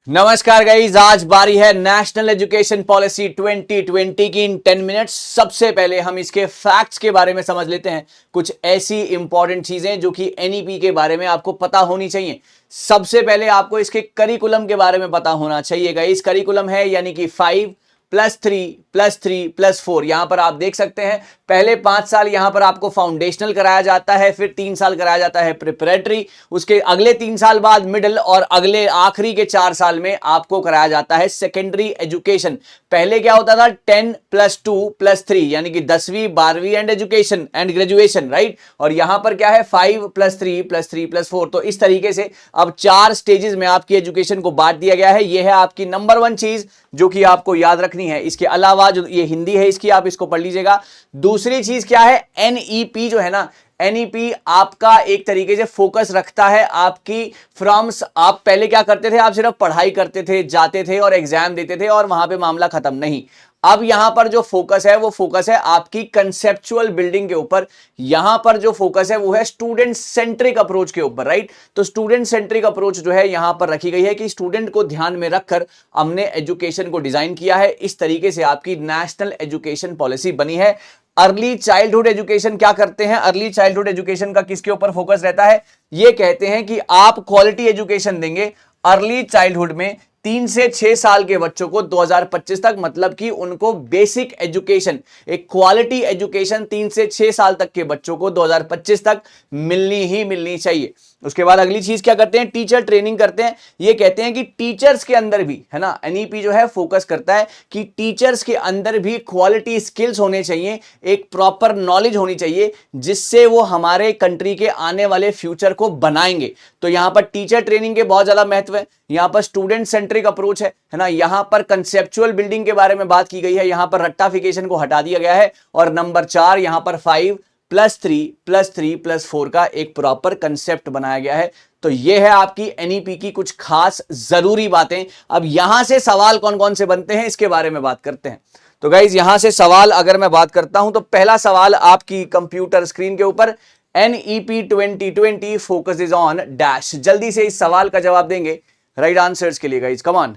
नमस्कार गाइस, आज बारी है नेशनल एजुकेशन पॉलिसी 2020 की। इन 10 मिनट्स सबसे पहले हम इसके फैक्ट्स के बारे में समझ लेते हैं। कुछ ऐसी इंपॉर्टेंट चीजें जो कि एनईपी के बारे में आपको पता होनी चाहिए। सबसे पहले आपको इसके करिकुलम के बारे में पता होना चाहिए गाइस। करिकुलम है यानी कि 5+3+3+4। यहां पर आप देख सकते हैं पहले 5 साल यहां पर आपको फाउंडेशनल कराया जाता है, फिर 3 साल कराया जाता है प्रिपरेटरी, उसके अगले 3 साल बाद मिडिल और अगले आखिरी के 4 साल में आपको कराया जाता है सेकेंडरी एजुकेशन। पहले क्या होता था 10+2+3 यानी कि 10वीं 12वीं and education and graduation, right. और यहां पर क्या है 5+3+3+4। तो इस तरीके से अब 4 स्टेजेस में आपकी एजुकेशन को बांट दिया गया है। यह है आपकी नंबर 1 चीज जो कि आपको याद रखनी है। इसके अलावा जो ये हिंदी है इसकी आप इसको पढ़ लीजिएगा। दूसरी चीज क्या है, एनईपी जो है ना, एनईपी आपका एक तरीके से फोकस रखता है आपकी फ्रॉम्स। आप पहले क्या करते थे, आप सिर्फ पढ़ाई करते थे, जाते थे और एग्जाम देते थे और वहां पे मामला खत्म नहीं। अब यहां पर जो फोकस है वो फोकस है आपकी कंसेप्चुअल बिल्डिंग के ऊपर। यहां पर जो फोकस है वो है स्टूडेंट सेंट्रिक अप्रोच के ऊपर, राइट। तो स्टूडेंट सेंट्रिक अप्रोच जो है यहां पर रखी गई है कि स्टूडेंट को ध्यान में रखकर हमने एजुकेशन को डिजाइन किया है। इस तरीके से आपकी नेशनल एजुकेशन पॉलिसी बनी है। अर्ली चाइल्डहुड एजुकेशन क्या करते हैं, अर्ली चाइल्डहुड एजुकेशन का किसके ऊपर फोकस रहता है, ये कहते हैं कि आप क्वालिटी एजुकेशन देंगे अर्ली चाइल्डहुड में 3 से 6 साल के बच्चों को 2025 तक, मतलब कि उनको बेसिक एजुकेशन, एक क्वालिटी एजुकेशन 3 से 6 साल तक के बच्चों को 2025 तक मिलनी ही मिलनी चाहिए। उसके बाद अगली चीज क्या करते हैं, टीचर ट्रेनिंग करते हैं। ये कहते हैं कि टीचर्स के अंदर भी, है ना, एनईपी जो है फोकस करता है कि टीचर्स के अंदर भी क्वालिटी स्किल्स होने चाहिए, एक प्रॉपर नॉलेज होनी चाहिए जिससे वो हमारे कंट्री के आने वाले फ्यूचर को बनाएंगे। तो यहां पर टीचर ट्रेनिंग के बहुत ज्यादा महत्व है। यहां पर स्टूडेंट सेंट्रिक अप्रोच है ना, यहां पर कंसेप्चुअल बिल्डिंग के बारे में बात की गई है, यहां पर रट्टाफिकेशन को हटा दिया गया है। और नंबर 4 यहां पर 5+3+3+4 का एक प्रॉपर कंसेप्ट बनाया गया है। तो यह है आपकी एनईपी की कुछ खास जरूरी बातें। अब यहां से सवाल कौन कौन से बनते हैं इसके बारे में बात करते हैं। तो गाइज यहां से सवाल अगर मैं बात करता हूं तो पहला सवाल आपकी कंप्यूटर स्क्रीन के ऊपर, NEP 2020 focus is on dash. जल्दी से इस सवाल का जवाब देंगे राइट आंसर्स के लिए गाइज, कम ऑन।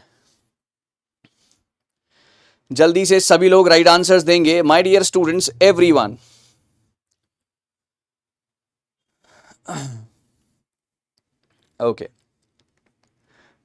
जल्दी से सभी लोग राइट आंसर्स देंगे, my dear students everyone. Okay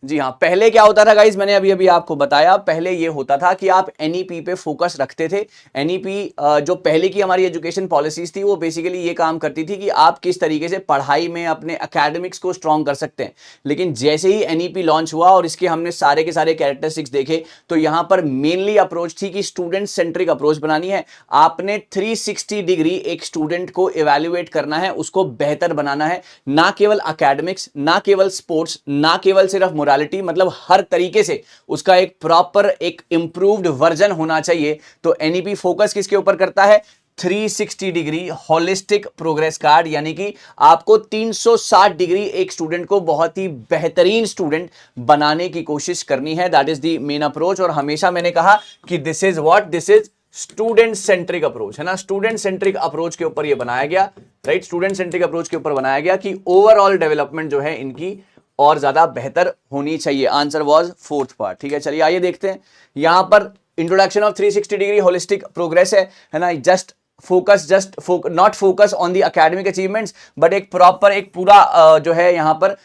जी हाँ, पहले क्या होता था गाइज, मैंने अभी अभी आपको बताया। पहले ये होता था कि आप एनईपी पे फोकस रखते थे। एनईपी जो पहले की हमारी एजुकेशन पॉलिसीज थी वो बेसिकली ये काम करती थी कि आप किस तरीके से पढ़ाई में अपने एकेडमिक्स को स्ट्रॉन्ग कर सकते हैं। लेकिन जैसे ही एनईपी लॉन्च हुआ और इसके हमने सारे के सारे कैरेक्टरिस्टिक्स देखे तो यहाँ पर मेनली अप्रोच थी कि स्टूडेंट सेंट्रिक अप्रोच बनानी है। आपने 360 डिग्री एक स्टूडेंट को इवेल्युएट करना है, उसको बेहतर बनाना है, ना केवल एकेडमिक्स, ना केवल स्पोर्ट्स, ना केवल सिर्फ मोरालिटी, मतलब हर तरीके से उसका एक प्रॉपर एक इंप्रूव्ड वर्जन होना चाहिए। तो एनईपी फोकस किसके ऊपर करता है, 360 डिग्री होलिस्टिक प्रोग्रेस कार्ड, यानी कि आपको 360 डिग्री एक स्टूडेंट को बहुत ही बेहतरीन स्टूडेंट बनाने की कोशिश करनी है। That is the main approach. और हमेशा मैंने कहा कि this is what, this is student centric approach, है ना। स्टूडेंट सेंट्रिक अप्रोच के ऊपर ये बनाया गया, राइट। स्टूडेंट सेंट्रिक अप्रोच के ऊपर बनाया गया कि ओवरऑल डेवलपमेंट जो है इनकी और ज्यादा बेहतर होनी चाहिए। Answer was 4th part. ठीक है, चलिए आइए देखते हैं। यहां पर introduction of 360 degree holistic progress है ना। Just not focus on the academic achievements, but एक प्रॉपर एक पूरा जो है यहां पर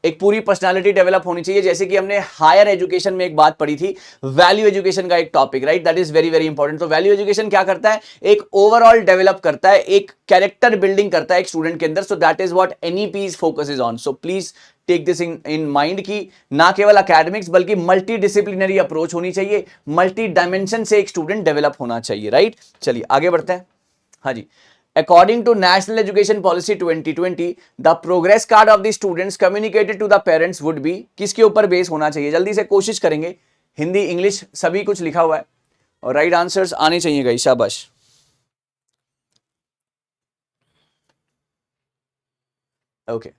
एक पूरी पर्सनालिटी डेवलप होनी चाहिए। जैसे कि हमने हायर एजुकेशन में एक बात पढ़ी थी, वैल्यू एजुकेशन का एक topic, right, that is very very important. तो वैल्यू एजुकेशन क्या करता है, एक ओवरऑल डेवलप करता है, एक कैरेक्टर बिल्डिंग करता है एक स्टूडेंट के अंदर। So that is what NEP's focus is on. So please take this in mind कि ना केवल एकेडमिक्स बल्कि मल्टी डिसिप्लिनरी अप्रोच होनी चाहिए, मल्टी डायमेंशन से एक स्टूडेंट डेवलप होना चाहिए, राइट। चलिए आगे बढ़ते हैं। हाँ जी, according to national education policy 2020 the progress card of the students communicated to the parents would be, किसके ऊपर बेस होना चाहिए, जल्दी से कोशिश करेंगे। हिंदी इंग्लिश सभी कुछ लिखा हुआ है और राइट आंसर्स आने चाहिए गाइस, शाबाश। ओके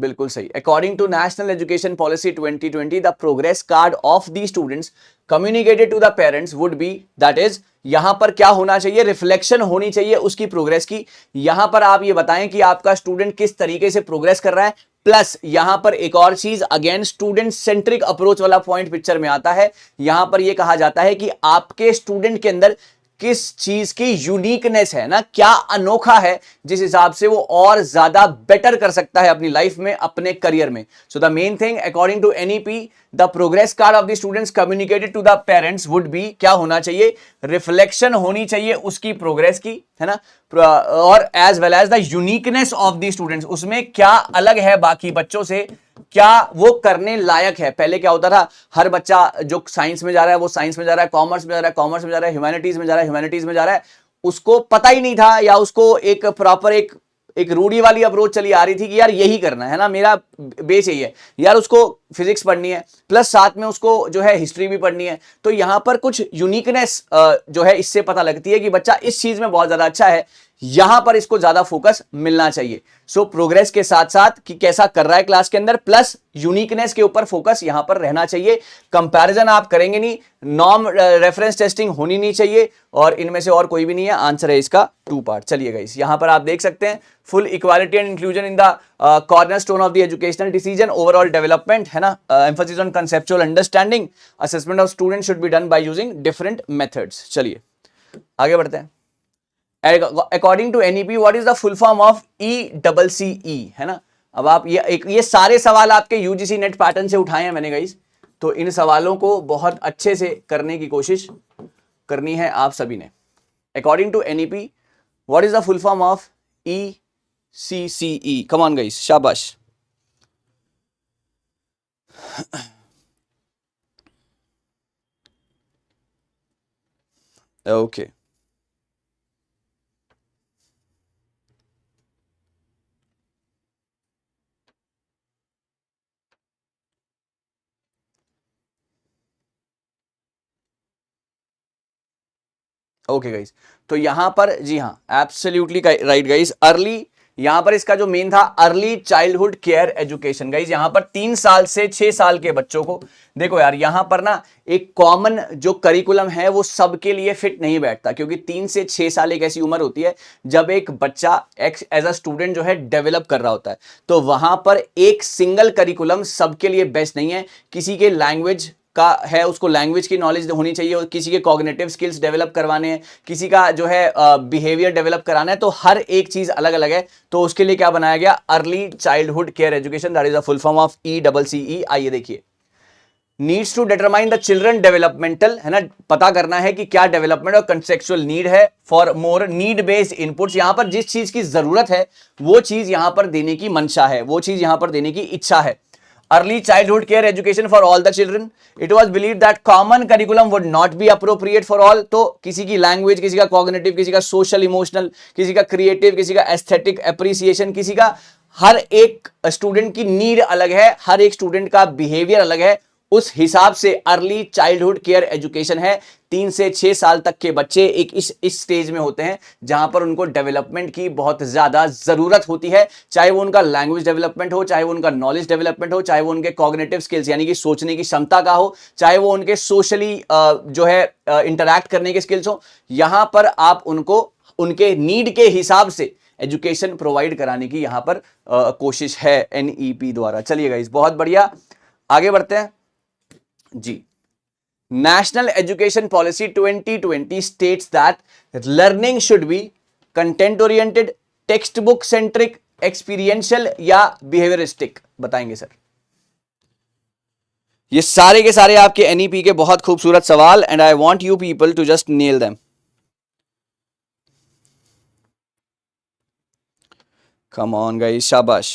बिल्कुल सही। According to National education policy 2020 the progress card of the students communicated to the parents would be, that is यहां पर क्या होना चाहिए, रिफ्लेक्शन होनी चाहिए उसकी प्रोग्रेस की। यहां पर आप ये बताएं कि आपका स्टूडेंट किस तरीके से प्रोग्रेस कर रहा है, प्लस यहां पर एक और चीज, अगेन स्टूडेंट सेंट्रिक अप्रोच वाला पॉइंट पिक्चर में आता है। यहां पर यह कहा जाता है कि आपके स्टूडेंट के अंदर किस चीज की यूनिकनेस है ना, क्या अनोखा है, जिस हिसाब से वो और ज्यादा बेटर कर सकता है अपनी लाइफ में, अपने करियर में। So the main thing according to NEP the progress card of the students communicated to the parents would be, क्या होना चाहिए, रिफ्लेक्शन होनी चाहिए उसकी प्रोग्रेस की, है ना, और as well as the uniqueness of the students, उसमें क्या अलग है बाकी बच्चों से, क्या वो करने लायक है। पहले क्या होता था, हर बच्चा जो साइंस में जा रहा है वो साइंस में जा रहा है, कॉमर्स में जा रहा है कॉमर्स में जा रहा है, ह्यूमैनिटीज में जा रहा है ह्यूमैनिटीज में जा रहा है, उसको पता ही नहीं था, या उसको एक प्रॉपर एक रूढ़ी वाली अप्रोच चली आ रही थी कि यार यही करना है ना, मेरा बेस यही है यार, उसको फिजिक्स पढ़नी है प्लस साथ में उसको जो है हिस्ट्री भी पढ़नी है। तो यहां पर कुछ यूनिकनेस जो है इससे पता लगती है कि बच्चा इस चीज में बहुत ज्यादा अच्छा है, यहां पर इसको ज्यादा फोकस मिलना चाहिए। सो प्रोग्रेस के साथ साथ कि कैसा कर रहा है क्लास के अंदर, प्लस यूनिकनेस के ऊपर फोकस यहां पर रहना चाहिए। कंपैरिजन आप करेंगे नहीं, नॉर्म रेफरेंस टेस्टिंग होनी नहीं चाहिए, और इनमें से और कोई भी नहीं है। आंसर है इसका 2 पार्ट। चलिए गाइस, यहां पर आप देख सकते हैं full equality and inclusion in the cornerstone of the educational decision, overall development, है ना, emphasis on conceptual understanding, assessment of student should be done by using different methods. चलिए आगे बढ़ते हैं। According to NEP what is the full form of ECCE, है ना। अब आप ये सारे सवाल आपके यूजीसी नेट पैटर्न से उठाए हैं मैंने गाइस, तो इन सवालों को बहुत अच्छे से करने की कोशिश करनी है आप सभी ने। According to NEP what is the full form of ECCE, come on guys, शाबाश। ओके ओके गाइस, तो यहां पर जी हाँ एब्सोल्युटली राइट गाइस, अर्ली, यहां पर इसका जो मेन था early childhood care education. Guys यहां पर 3 साल से 6 साल के बच्चों को, देखो यार यहां पर ना एक कॉमन जो करिकुलम है वो सबके लिए फिट नहीं बैठता, क्योंकि 3 से 6 साल एक ऐसी उम्र होती है जब एक बच्चा एज अ स्टूडेंट जो है डेवलप कर रहा होता है। तो वहां पर एक सिंगल करिकुलम सबके लिए बेस्ट नहीं है। किसी के लैंग्वेज का है, उसको लैंग्वेज की नॉलेज होनी चाहिए, और किसी के कॉग्निटिव स्किल्स डेवलप करवाने हैं, किसी का जो है बिहेवियर डेवलप कराना है, तो हर एक चीज अलग अलग है। तो उसके लिए क्या बनाया गया, early childhood care education, that is the full form of ECCE। आइए देखिए, needs to determine the children developmental, है ना, पता करना है कि क्या डेवलपमेंट और कंसेप्चुअल नीड है for more need based inputs. यहां पर जिस चीज की जरूरत है वो चीज यहां पर देने की मंशा है, वो चीज यहां पर देने की इच्छा है। Early childhood care education for all the children. It was believed that common curriculum would not be appropriate for all. तो किसी की लैंग्वेज, किसी का कॉग्निटिव, किसी का सोशल इमोशनल, किसी का क्रिएटिव, किसी का एस्थेटिक एप्रिसिएशन, किसी का, हर एक स्टूडेंट की नीड अलग है, हर एक स्टूडेंट का बिहेवियर अलग है, उस हिसाब से अर्ली चाइल्डहुड केयर एजुकेशन है। 3 से 6 साल तक के बच्चे एक इस स्टेज में होते हैं जहां पर उनको डेवलपमेंट की बहुत ज्यादा जरूरत होती है, चाहे वो उनका लैंग्वेज डेवलपमेंट हो, चाहे वो उनका नॉलेज डेवलपमेंट हो, चाहे वो उनके कॉग्निटिव स्किल्स यानी कि सोचने की क्षमता का हो, चाहे वो उनके सोशली जो है इंटरैक्ट करने के स्किल्स हो। यहां पर आप उनको उनके नीड के हिसाब से एजुकेशन प्रोवाइड कराने की यहां पर कोशिश है एनईपी द्वारा। चलिए गाइस, बहुत बढ़िया, आगे बढ़ते हैं जी। National education policy 2020 states that learning should be content oriented, text book centric, experiential या बिहेवियरिस्टिक। बताएंगे सर। ये सारे के सारे आपके एनईपी के बहुत खूबसूरत सवाल, and I want you people to just nail them. Come on guys, शाबाश।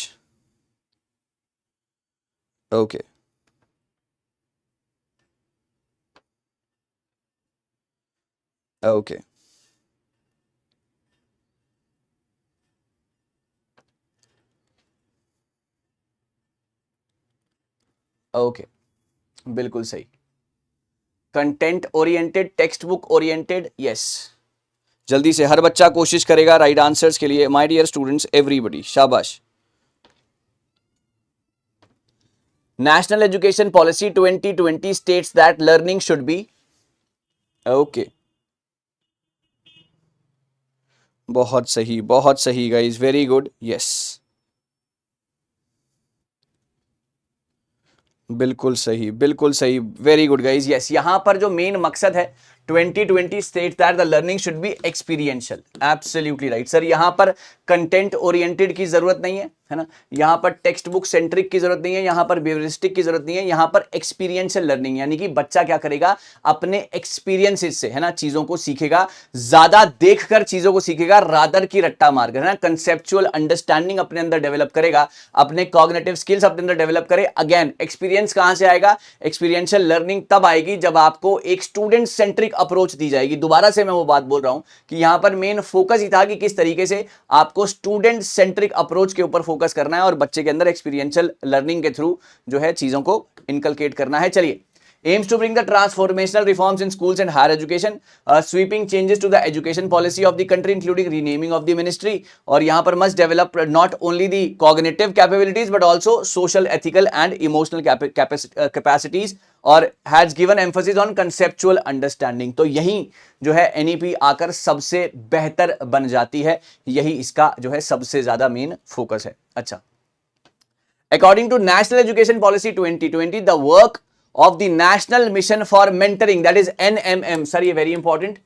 ओके ओके ओके, बिल्कुल सही। Content oriented, text book oriented, yes. जल्दी से हर बच्चा कोशिश करेगा राइट आंसर्स के लिए। माय डियर स्टूडेंट्स, एवरीबॉडी, शाबाश। National education policy 2020 states that learning should B, okay, बहुत सही गाइज, वेरी गुड, यस, बिल्कुल सही, वेरी गुड गाइज, यस। यहां पर जो मेन मकसद है 2020 state that the learning should B experiential, absolutely right sir. यहां पर कंटेंट ओरिएंटेड की जरूरत नहीं है ना, यहां पर टेक्स्ट बुक सेंट्रिक की जरूरत नहीं है, यहां पर बिहेवियरिस्टिक की जरूरत नहीं है, यहां पर एक्सपीरियंशियल लर्निंग, यानी कि बच्चा क्या करेगा, अपने एक्सपीरियंसेस से, है ना, चीजों को सीखेगा, ज्यादा देखकर चीजों को सीखेगा, रादर की रट्टा मारकर, है ना, कंसेप्चुअल अंडरस्टैंडिंग अपने अंदर डेवलप करेगा, अपने कॉग्निटिव स्किल्स अपने अंदर डेवलप करे। अगेन एक्सपीरियंस कहां से आएगा, एक्सपीरियंशियल लर्निंग तब आएगी जब आपको एक स्टूडेंट सेंट्रिक अप्रोच दी जाएगी। दोबारा से मैं वो बात बोल रहा हूं कि यहां पर मेन फोकस ही था कि किस तरीके से आपको स्टूडेंट सेंट्रिक अप्रोच के ऊपर फोकस करना है और बच्चे के अंदर एक्सपीरियंशियल लर्निंग के थ्रू जो है चीजों को इनकलकेट करना है। चलिए, aims to bring the transformational reforms in schools and higher education, sweeping changes to the education policy of the country including renaming of the ministry, और यहां पर must develop not only the cognitive capabilities but also social, ethical and emotional capacities, और has given emphasis on conceptual understanding। तो यही जो है NEP आकर सबसे बेहतर बन जाती है, यही इसका जो है सबसे ज्यादा मेन फोकस है। अच्छा, according to National Education Policy 2020, the work of the National Mission for Mentoring, that is NMM, sir ये very important,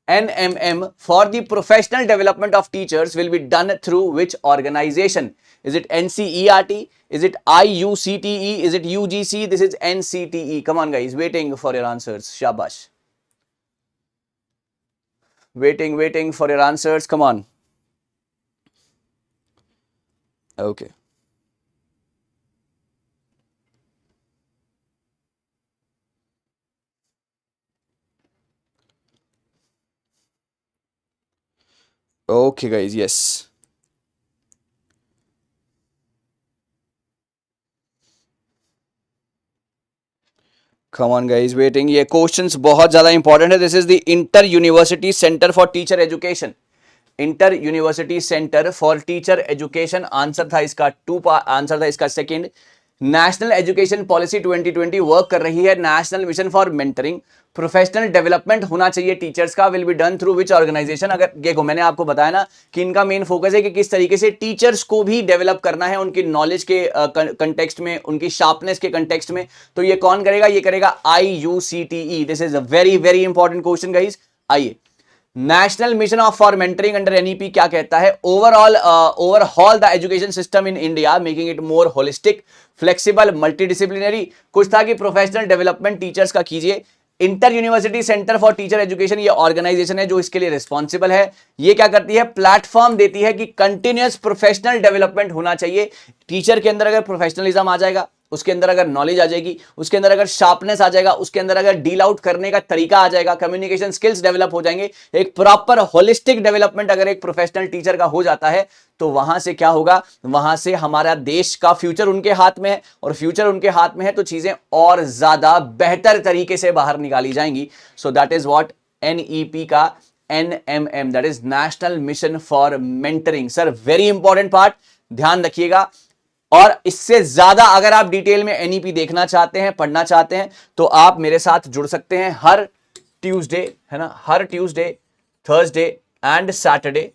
NMM for the professional development of teachers will be done through which organization? Is it NCERT? Is it IUCTE? Is it UGC? This is NCTE. Come on guys, waiting for your answers. Shabash. Waiting for your answers. Come on. Okay. Okay guys, yes. Come on guys, waiting, ये questions बहुत ज्यादा important है। This is the inter university centre for teacher education, inter university centre for teacher education, answer था इसका answer था इसका second. National education policy 2020 work कर रही है National Mission for Mentoring, professional development होना चाहिए टीचर्स का, will be done through which organisation. अगर देखो मैंने आपको बताया ना कि इनका मेन फोकस है कि किस तरीके से टीचर्स को भी डेवलप करना है उनकी नॉलेज के कंटेक्स्ट में, उनकी शार्पनेस के कंटेक्स्ट में। तो ये कौन करेगा, ये करेगा IUCTE। This is a very very important question guys. आइए, national mission of for mentoring अंडर NEP क्या कहता है, overhaul the education system in India making it more holistic, flexible, multidisciplinary. कुछ था कि प्रोफेशनल डेवलपमेंट टीचर्स का कीजिए। Inter university centre for teacher education ये ऑर्गेनाइजेशन है जो इसके लिए रिस्पॉन्सिबल है। ये क्या करती है, प्लेटफॉर्म देती है कि कंटिन्यूअस प्रोफेशनल डेवलपमेंट होना चाहिए। टीचर के अंदर अगर प्रोफेशनलिज्म आ जाएगा, उसके अंदर अगर नॉलेज आ जाएगी, उसके अंदर अगर शार्पनेस आ जाएगा, उसके अंदर अगर डील आउट करने का तरीका आ जाएगा, कम्युनिकेशन स्किल्स डेवलप हो जाएंगे, एक प्रॉपर होलिस्टिक डेवलपमेंट अगर एक प्रोफेशनल टीचर का हो जाता है, तो वहां से क्या होगा, वहां से हमारा देश का फ्यूचर उनके हाथ में है, और फ्यूचर उनके हाथ में है तो चीजें और ज्यादा बेहतर तरीके से बाहर निकाली जाएंगी। सो दैट इज व्हाट NEP का NMM, that is national Mission for mentoring. Sir very important part, ध्यान रखिएगा। और इससे ज्यादा अगर आप डिटेल में NEP देखना चाहते हैं, पढ़ना चाहते हैं, तो आप मेरे साथ जुड़ सकते हैं हर ट्यूसडे, है ना, हर ट्यूसडे, थर्सडे एंड सैटरडे,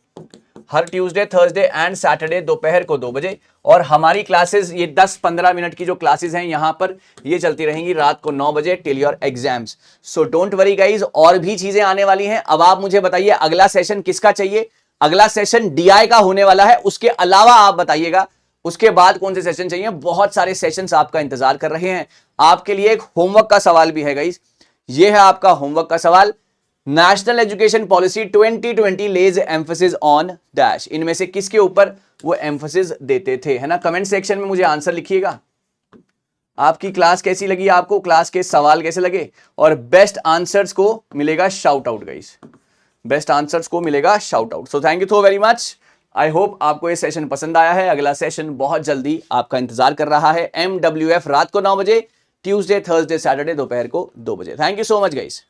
हर ट्यूसडे, थर्सडे एंड सैटरडे दोपहर को 2 बजे। और हमारी क्लासेस ये 10-15 मिनट की जो क्लासेस हैं यहां पर ये चलती रहेंगी रात को 9 बजे till your exams. So don't worry guys, और भी चीजें आने वाली हैं। अब आप मुझे बताइए अगला सेशन किसका चाहिए। अगला सेशन DI का होने वाला है, उसके अलावा आप बताइएगा उसके बाद कौन से सेशन चाहिए। बहुत सारे सेशंस आपका इंतजार कर रहे हैं। आपके लिए एक होमवर्क का सवाल भी है गाइस, ये है आपका होमवर्क का सवाल। National education policy 2020 lays emphasis on dash, इनमें से किसके ऊपर वो एम्फेसिस देते थे, है ना। कमेंट सेक्शन में मुझे आंसर लिखिएगा। आपकी क्लास कैसी लगी, आपको क्लास के सवाल कैसे लगे, और बेस्ट आंसर्स को मिलेगा shout out guys, best answers को मिलेगा shout out. So thank you so very much. I hope आपको ये सेशन पसंद आया है। अगला सेशन बहुत जल्दी आपका इंतजार कर रहा है। MWF रात को 9 बजे, ट्यूसडे, थर्सडे, सैटरडे दोपहर को 2 बजे। Thank you so much guys.